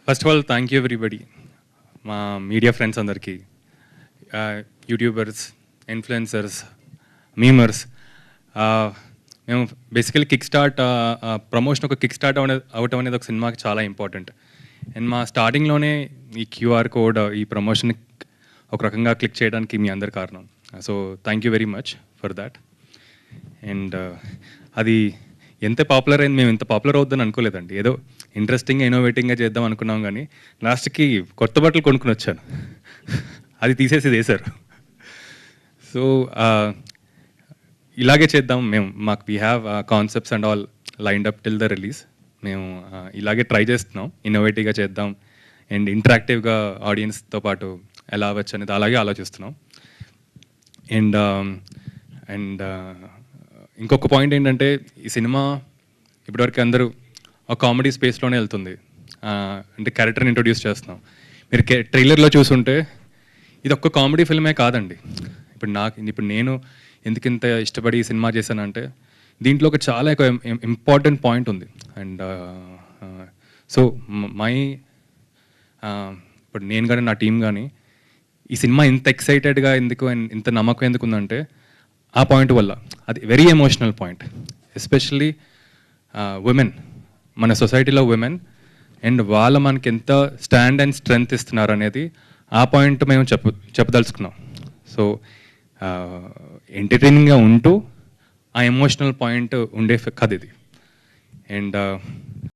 First of all thank you everybody, మా media friends అందరికీ, YouTubers, influencers, memers. మేము basically kick start promotion ఒక kick start అవటం అనేది ఒక సినిమాకి చాలా ఇంపార్టెంట్. అండ్ మా స్టార్టింగ్లోనే ఈ క్యూఆర్ కోడ్ ఈ ప్రమోషన్ ఒక రకంగా క్లిక్ చేయడానికి మీ అందరి కారణం. So thank you very much for that. And అది ఎంత పాపులర్ అయింది, మేము ఇంత పాపులర్ అవుద్దని అనుకోలేదండి. ఏదో ఇంట్రెస్టింగ్గా ఇన్నోవేటింగ్గా చేద్దాం అనుకున్నాం, కానీ లాస్ట్కి కొత్త బట్టలు కొనుక్కుని వచ్చాను, అది తీసేసి వేశారు. సో ఇలాగే చేద్దాం మేము, మాకు we have concepts and all lined up till the release. మేము ఇలాగే ట్రై చేస్తున్నాం, ఇన్నోవేటివ్గా చేద్దాం అండ్ ఇంటరాక్టివ్గా ఆడియన్స్తో పాటు ఎలా అవ్వచ్చు అనేది అలాగే ఆలోచిస్తున్నాం. అండ్ అండ్ ఇంకొక పాయింట్ ఏంటంటే, ఈ సినిమా ఇప్పటివరకు అందరూ ఒక కామెడీ స్పేస్లోనే వెళ్తుంది. అంటే క్యారెక్టర్ని ఇంట్రొడ్యూస్ చేస్తున్నాం. మీరు ట్రైలర్లో చూసుంటే ఇది ఒక్క కామెడీ ఫిల్మే కాదండి. ఇప్పుడు నేను ఎందుకు ఇంత ఇష్టపడి ఈ సినిమా చేశానంటే, దీంట్లో ఒక చాలా ఎక్కువ ఇంపార్టెంట్ పాయింట్ ఉంది. అండ్ సో ఇప్పుడు నేను కానీ నా టీం కానీ ఈ సినిమా ఇంత ఎక్సైటెడ్గా ఎందుకు అండ్ ఇంత నమ్మకం ఎందుకు ఉందంటే ఆ పాయింట్ వల్ల. అది very emotional point, especially women, మన సొసైటీలో ఉమెన్ అండ్ వాళ్ళ మనకి ఎంత స్టాండ్ అండ్ స్ట్రెంగ్త్ ఇస్తున్నారు అనేది ఆ పాయింట్ మేము చెప్పదలుచుకున్నాం. సో ఎంటర్టైనింగ్గా ఉంటూ ఆ ఎమోషనల్ పాయింట్ ఉండే కథ ఇది. అండ్